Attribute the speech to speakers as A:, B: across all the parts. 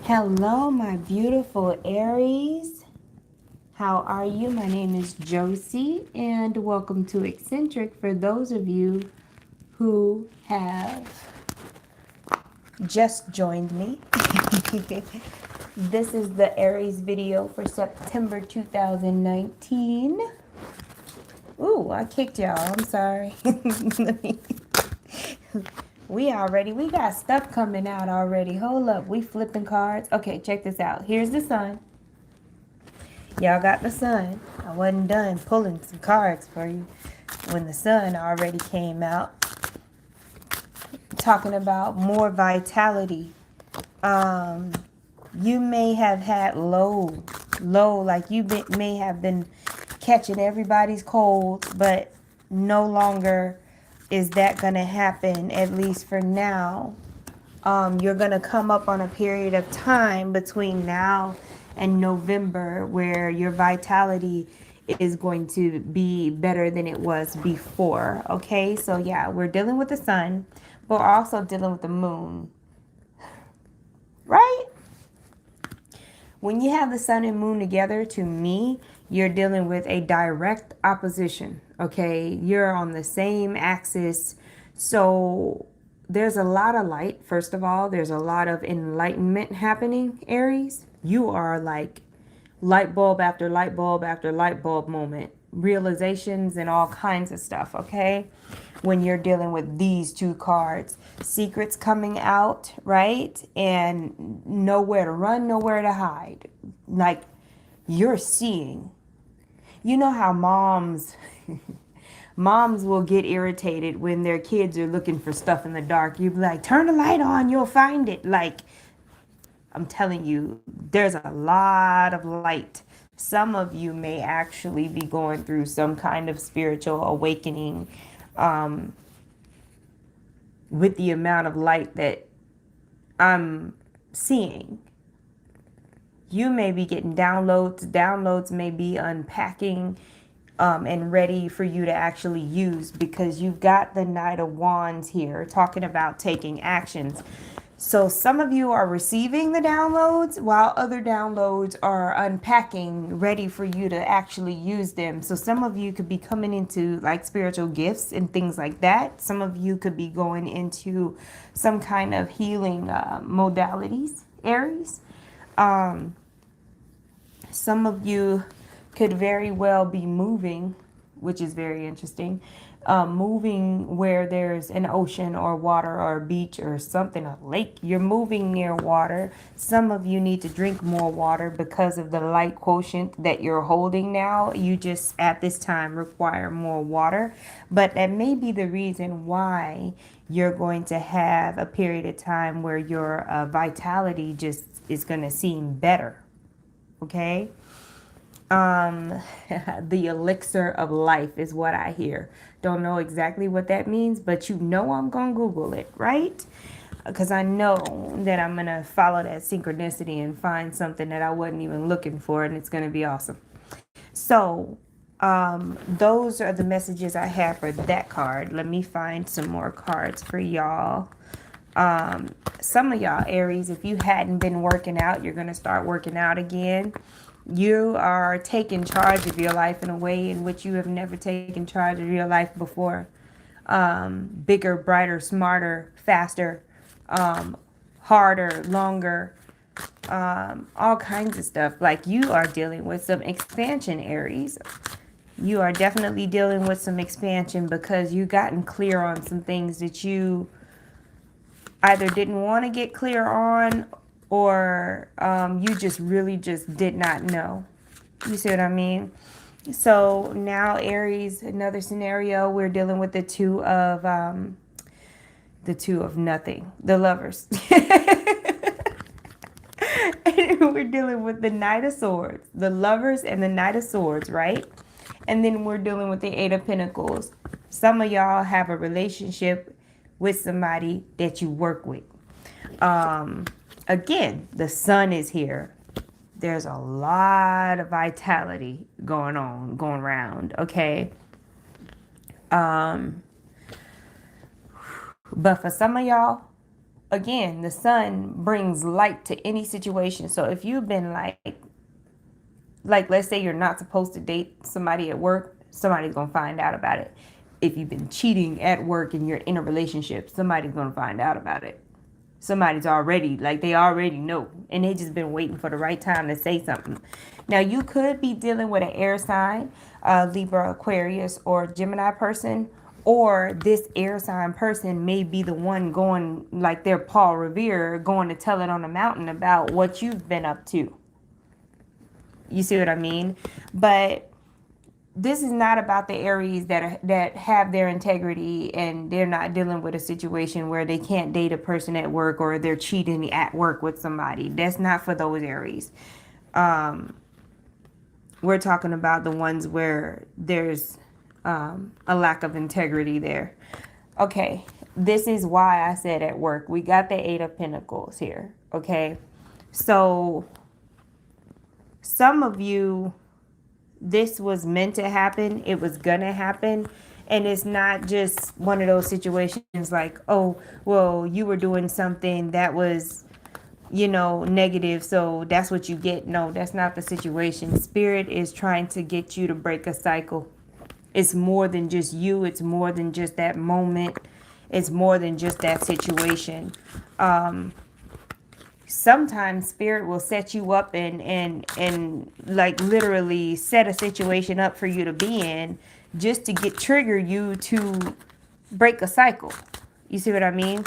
A: Hello, my beautiful Aries. How are you? My name is Josie, and welcome to Eccentric for those of you who have just joined me. This is the Aries video for September 2019. Ooh, I kicked y'all. I'm sorry. We got stuff coming out already. Hold up. We flipping cards. Okay, check this out. Here's the sun. Y'all got the sun. I wasn't done pulling some cards for you when the sun already came out. Talking about more vitality. You may have had like may have been catching everybody's cold, but no longer is that going to happen, at least for now. You're going to come up on a period of time between now and November where your vitality is going to be better than it was before. Okay, so yeah, we're dealing with the sun, but we're also dealing with the moon, right? When you have the sun and moon together, to me, you're dealing with a direct opposition. Okay, you're on the same axis. So there's a lot of light. First of all, there's a lot of enlightenment happening, Aries. You are like light bulb after light bulb after light bulb moment, realizations and all kinds of stuff. Okay, when you're dealing with these two cards, secrets coming out, right? And nowhere to run, nowhere to hide. Like, you're seeing. You know how moms will get irritated when their kids are looking for stuff in the dark. You be like, turn the light on, you'll find it. Like, I'm telling you, there's a lot of light. Some of you may actually be going through some kind of spiritual awakening, with the amount of light that I'm seeing. You may be getting downloads. Downloads may be unpacking, and ready for you to actually use, because you've got the Knight of Wands here talking about taking actions. So some of you are receiving the downloads while other downloads are unpacking, ready for you to actually use them. So some of you could be coming into like spiritual gifts and things like that. Some of you could be going into some kind of healing modalities, Aries. Some of you could very well be moving, which is very interesting. Moving where there's an ocean or water or a beach or something, a lake. You're moving near water. Some of you need to drink more water because of the light quotient that you're holding now. You just at this time require more water. But that may be the reason why you're going to have a period of time where your vitality just is going to seem better. Okay? The elixir of life is what I hear. Don't know exactly what that means, but you know I'm gonna Google it, right? Because I know that I'm gonna follow that synchronicity and find something that I wasn't even looking for, and it's gonna be awesome. So those are the messages I have for that card. Let me find some more cards for y'all. Some of y'all Aries, if you hadn't been working out, you're gonna start working out again. You are taking charge of your life in a way in which you have never taken charge of your life before. Bigger, brighter, smarter, faster, harder, longer, all kinds of stuff. Like, you are dealing with some expansion, Aries. You are definitely dealing with some expansion because you've gotten clear on some things that you either didn't want to get clear on, or you just really just did not know. You see what I mean? So now Aries, another scenario, we're dealing with the two of nothing, the lovers. And we're dealing with the Knight of Swords, the lovers and the Knight of Swords, right? And then we're dealing with the Eight of Pentacles. Some of y'all have a relationship with somebody that you work with. Again, the sun is here. There's a lot of vitality going around, okay? But for some of y'all, again, the sun brings light to any situation. So if you've been like let's say you're not supposed to date somebody at work, somebody's gonna find out about it. If you've been cheating at work and you're in a relationship, somebody's gonna find out about it. Somebody's already, like, they already know, and they just been waiting for the right time to say something. Now you could be dealing with an air sign, Libra, Aquarius, or Gemini person, or this air sign person may be the one going, like they're Paul Revere, going to tell it on the mountain about what you've been up to. You see what I mean? But this is not about the Aries that have their integrity and they're not dealing with a situation where they can't date a person at work or they're cheating at work with somebody. That's not for those Aries. We're talking about the ones where there's a lack of integrity there. Okay, this is why I said at work. We got the Eight of Pentacles here. Okay, so some of you, this was meant to happen. It was gonna happen. And it's not just one of those situations like, oh, well, you were doing something that was, negative, so that's what you get. No, that's not the situation. Spirit is trying to get you to break a cycle. It's more than just you. It's more than just that moment. It's more than just that situation. Sometimes spirit will set you up and like literally set a situation up for you to be in just to trigger you to break a cycle. You see what I mean?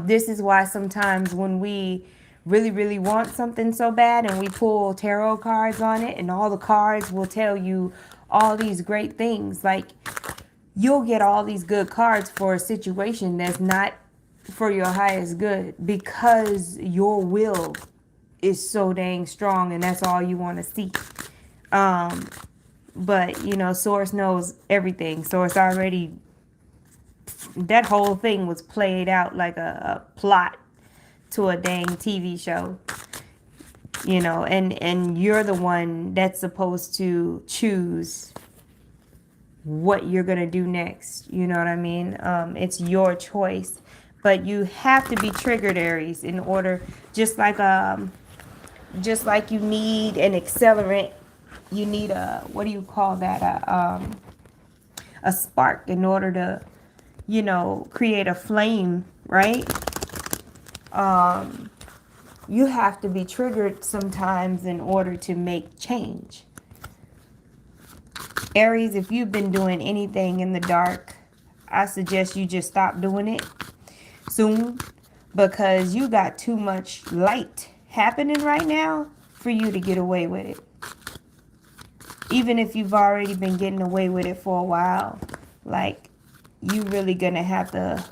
A: This is why sometimes when we really, really want something so bad and we pull tarot cards on it and all the cards will tell you all these great things, like you'll get all these good cards for a situation that's not for your highest good because your will is so dang strong and that's all you want to see. But Source knows everything. Source already, that whole thing was played out like a plot to a dang TV show. And you're the one that's supposed to choose what you're gonna do next. You know what I mean? It's your choice. But you have to be triggered, Aries, in order, just like you need an accelerant, you need what do you call that? A spark in order to, create a flame, right? You have to be triggered sometimes in order to make change. Aries, if you've been doing anything in the dark, I suggest you just stop doing it soon, because you got too much light happening right now for you to get away with it. Even if you've already been getting away with it for a while, like, you really gonna have to,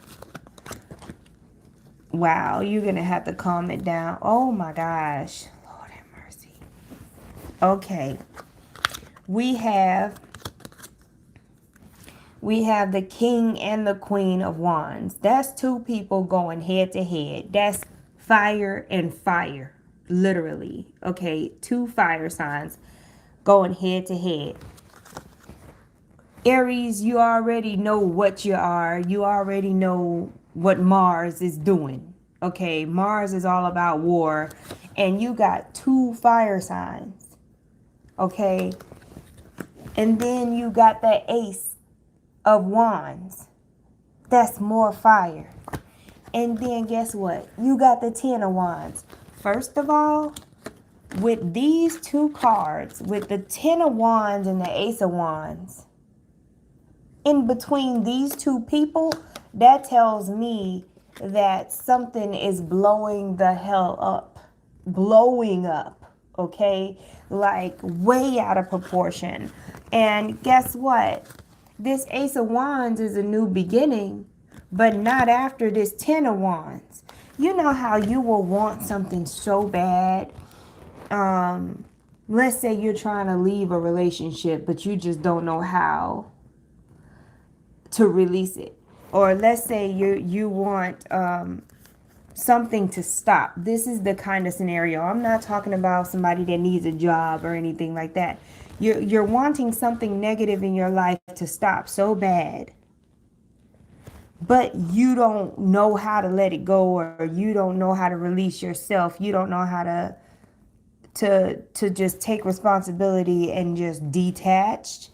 A: you're gonna have to calm it down. Oh my gosh, Lord have mercy. Okay, we have the King and the Queen of Wands. That's two people going head to head. That's fire and fire, literally. Okay, two fire signs going head to head. Aries, you already know what you are. You already know what Mars is doing. Okay, Mars is all about war. And you got two fire signs. Okay, and then you got the Ace of Wands. That's more fire. And then guess what? You got the Ten of Wands. First of all, with these two cards, with the Ten of Wands and the Ace of Wands, in between these two people, that tells me that something is blowing the hell up. Blowing up, okay? Like way out of proportion. And guess what? This Ace of Wands is a new beginning, but not after this Ten of Wands. You know how you will want something so bad. Let's say you're trying to leave a relationship, but you just don't know how to release it. Or let's say you want something to stop. This is the kind of scenario. I'm not talking about somebody that needs a job or anything like that. You're wanting something negative in your life to stop so bad, but you don't know how to let it go, or you don't know how to release yourself. You don't know how to just take responsibility and just detach.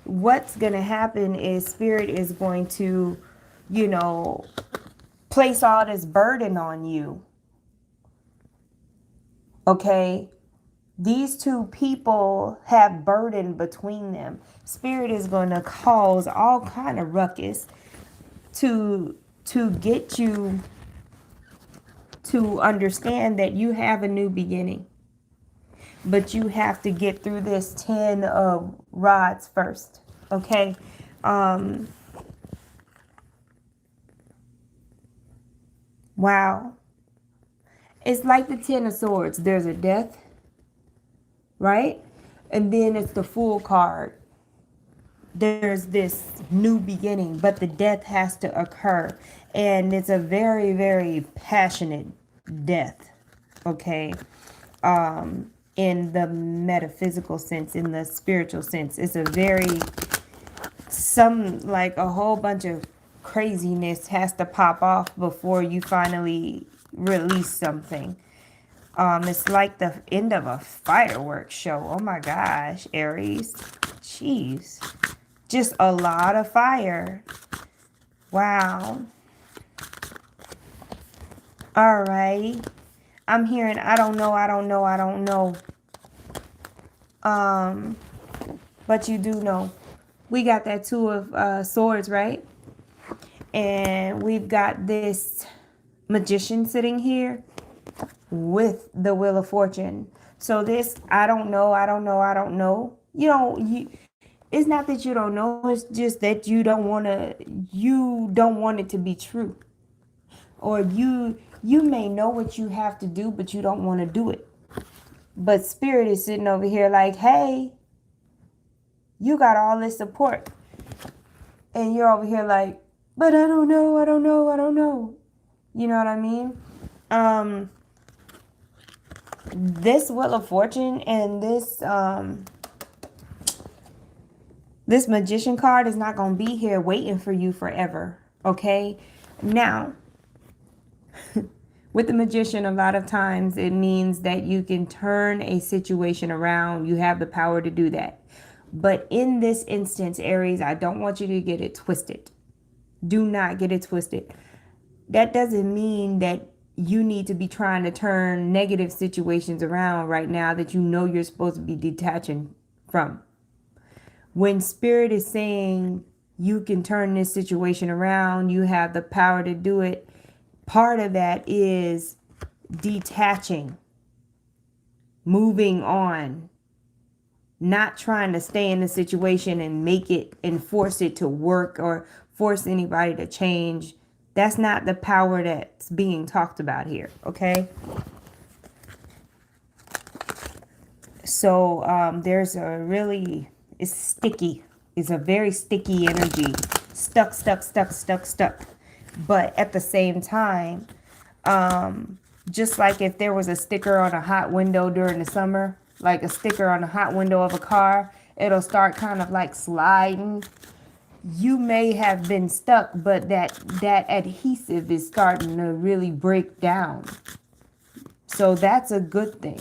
A: What's going to happen is spirit is going to, you know, place all this burden on you. Okay? These two people have burden between them. Spirit is going to cause all kind of ruckus to get you to understand that you have a new beginning. But you have to get through this 10 of rods first. Okay? Wow. It's like the 10 of swords. There's a death, right? And then it's the Fool card. There's this new beginning, but the death has to occur. And it's a very, very passionate death. Okay? In the metaphysical sense, in the spiritual sense. It's a very, like a whole bunch of craziness has to pop off before you finally release something. It's like the end of a fireworks show. Oh my gosh, Aries. Jeez. Just a lot of fire. Wow. All right. I'm hearing, I don't know. But you do know. We got that Two of Swords, right? And we've got this Magician sitting here with the Wheel of Fortune. So this, I don't know. It's not that you don't know, it's just that you don't want it to be true. Or you may know what you have to do, but you don't want to do it. But spirit is sitting over here like, hey, you got all this support. And you're over here like, but I don't know. You know what I mean? This Wheel of Fortune and this Magician card is not going to be here waiting for you forever. Okay? Now, with the Magician, a lot of times it means that you can turn a situation around. You have the power to do that. But in this instance, Aries, I don't want you to get it twisted. Do not get it twisted. That doesn't mean that you need to be trying to turn negative situations around right now that you know you're supposed to be detaching from. When spirit is saying you can turn this situation around, you have the power to do it, part of that is detaching, moving on, not trying to stay in the situation and make it and force it to work or force anybody to change. That's not the power that's being talked about here, okay? So there's a really, it's sticky. It's a very sticky energy. Stuck. But at the same time, just like if there was a sticker on a hot window during the summer, like a sticker on a hot window of a car, it'll start kind of like sliding. You may have been stuck, but that adhesive is starting to really break down. So that's a good thing.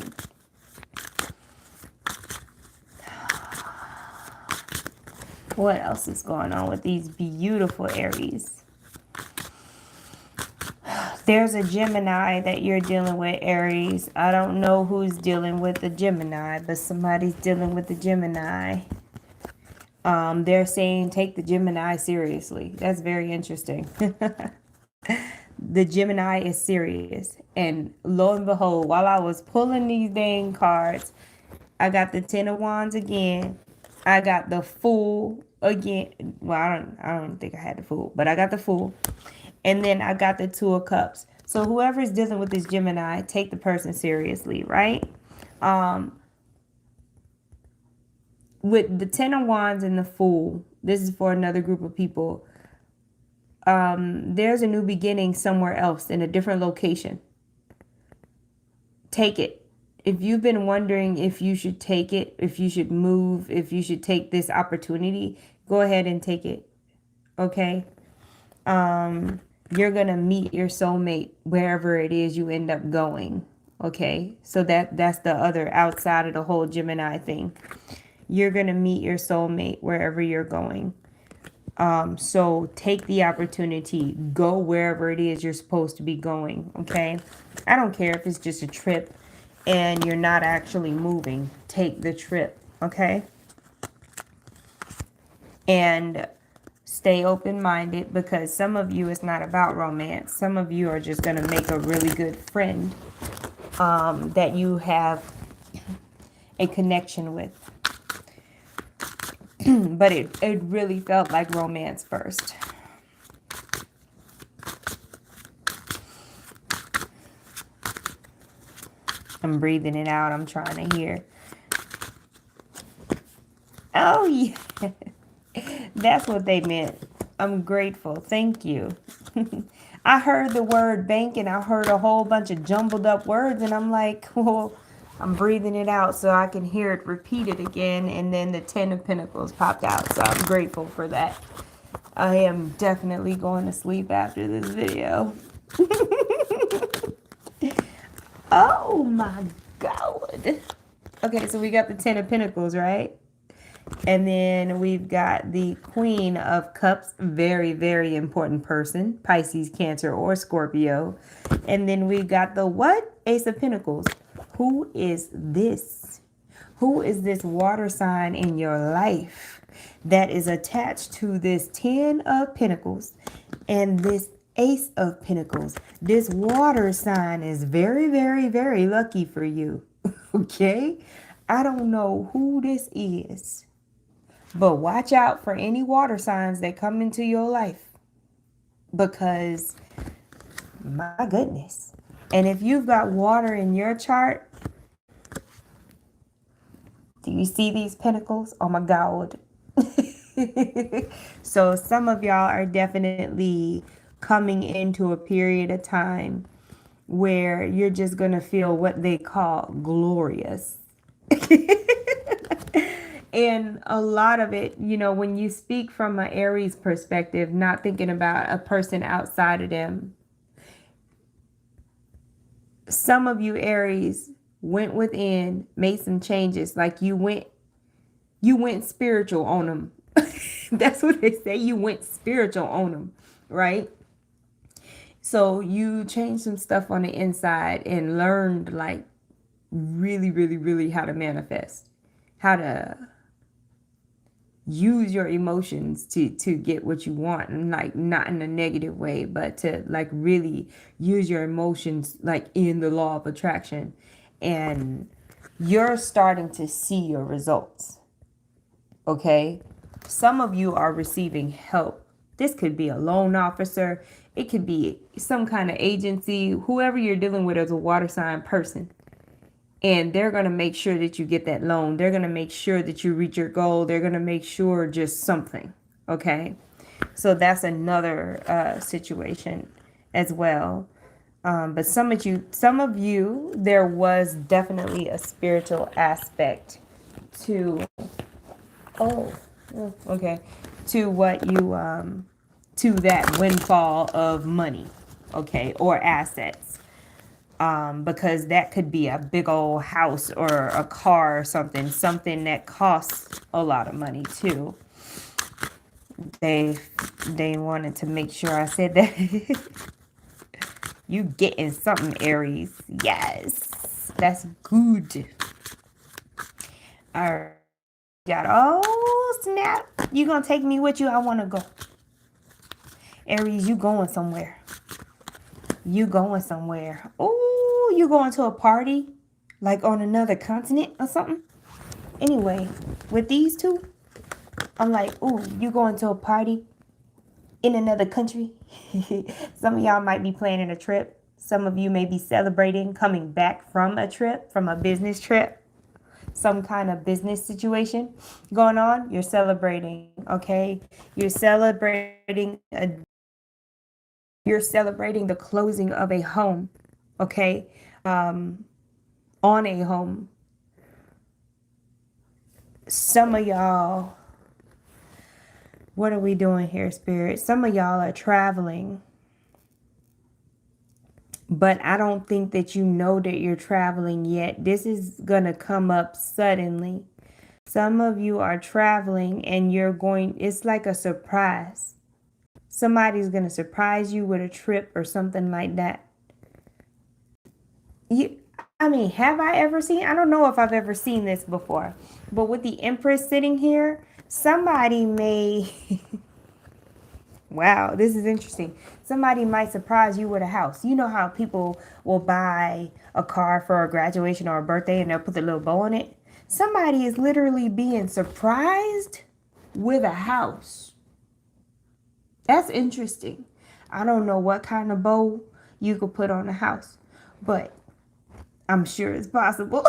A: What else is going on with these beautiful Aries? There's a Gemini that you're dealing with, Aries. I don't know who's dealing with the Gemini, but somebody's dealing with the Gemini. They're saying take the Gemini seriously. That's very interesting. The Gemini is serious. And lo and behold, while I was pulling these dang cards, I got the Ten of Wands again. I got the Fool again. Well, I don't think I had the Fool, but I got the Fool. And then I got the Two of Cups. So whoever's dealing with this Gemini, take the person seriously, right? With the Ten of Wands and the Fool, this is for another group of people. There's a new beginning somewhere else in a different location. Take it. If you've been wondering if you should take it, if you should move, if you should take this opportunity, go ahead and take it. Okay? You're gonna meet your soulmate wherever it is you end up going. Okay, so that's the other outside of the whole Gemini thing. You're gonna meet your soulmate wherever you're going. So take the opportunity, go wherever it is you're supposed to be going. Okay, I don't care if it's just a trip and you're not actually moving. Take the trip. Okay, and stay open-minded, because some of you, it's not about romance. Some of you are just going to make a really good friend that you have a connection with. But it really felt like romance first. I'm breathing it out. I'm trying to hear. Oh, yeah. That's what they meant. I'm grateful. Thank you. I heard the word bank and I heard a whole bunch of jumbled up words, and I'm like, well, I'm breathing it out so I can hear it repeated again. And then the 10 of Pentacles popped out. So I'm grateful for that. I am definitely going to sleep after this video. Oh my God. Okay, so we got the 10 of Pentacles, right? And then we've got the Queen of Cups, very, very important person, Pisces, Cancer, or Scorpio. And then we got the what? Ace of Pentacles. Who is this? Who is this water sign in your life that is attached to this 10 of Pentacles and this Ace of Pentacles? This water sign is very, very, very lucky for you. Okay? I don't know who this is, but watch out for any water signs that come into your life, because my goodness. And if you've got water in your chart, do you see these pentacles? Oh my God. So some of y'all are definitely coming into a period of time where you're just going to feel what they call glorious. And a lot of it, you know, when you speak from an Aries perspective, not thinking about a person outside of them, some of you Aries went within, made some changes. Like you went spiritual on them. That's what they say. You went spiritual on them, right? So you changed some stuff on the inside and learned, like, really, really, really how to manifest, how to use your emotions to get what you want, and like not in a negative way, but to like really use your emotions like in the law of attraction. And you're starting to see your results. Okay, some of you are receiving help. This could be a loan officer, it could be some kind of agency, whoever you're dealing with as a water sign person. And they're going to make sure that you get that loan. They're going to make sure that you reach your goal. They're going to make sure just something. Okay. So that's another situation as well. But some of you, there was definitely a spiritual aspect to, okay, to what you, to that windfall of money, okay, or assets. Because that could be a big old house or a car or something that costs a lot of money too. They wanted to make sure I said that. You getting something, Aries. Yes, that's good. All right. Got, oh snap. You gonna take me with you? I want to go. Aries, you going somewhere. You going somewhere. Oh, you going to a party? Like on another continent or something? Anyway, with these two, I'm like, ooh, you going to a party in another country? Some of y'all might be planning a trip. Some of you may be celebrating coming back from a trip, from a business trip, some kind of business situation going on. You're celebrating, okay? You're celebrating the closing of a home, okay? On a home. Some of y'all, What are we doing here, Spirit? Some of y'all are traveling, but I don't think that you know that you're traveling yet. This is going to come up suddenly. Some of you are traveling and it's like a surprise. Somebody's going to surprise you with a trip or something like that. Have I ever seen? I don't know if I've ever seen this before, but with the Empress sitting here, somebody may, wow, this is interesting. Somebody might surprise you with a house. You know how people will buy a car for a graduation or a birthday and they'll put the little bow on it? Somebody is literally being surprised with a house. That's interesting. I don't know what kind of bow you could put on a house, but I'm sure it's possible.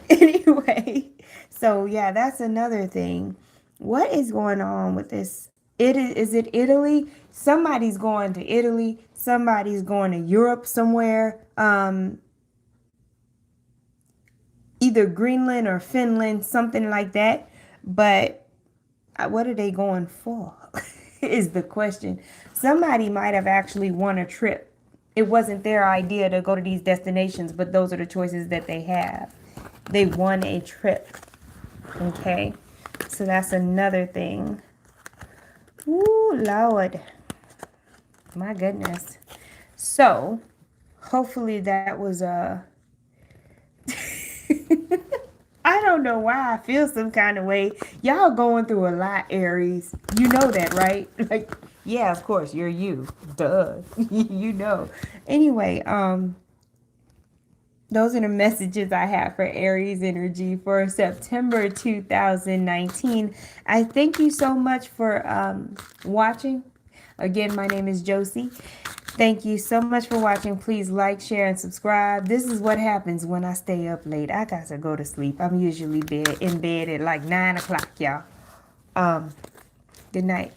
A: Anyway, so yeah, that's another thing. What is going on with this? Is it Italy? Somebody's going to Italy. Somebody's going to Europe somewhere. Either Greenland or Finland, something like that. But what are they going for? Is the question. Somebody might have actually won a trip. It wasn't their idea to go to these destinations, but those are the choices that they have. They won a trip. Okay. So that's another thing. Ooh, Lord. My goodness. So hopefully that was I don't know why I feel some kind of way. Y'all going through a lot, Aries. You know that, right? Like, yeah, of course, you're you. Duh. You know. Anyway, those are the messages I have for Aries energy for September 2019. I thank you so much for watching. Again, my name is Josie. Thank you so much for watching. Please like, share, and subscribe. This is what happens when I stay up late. I got to go to sleep. I'm usually in bed at like 9 o'clock, y'all. Good night.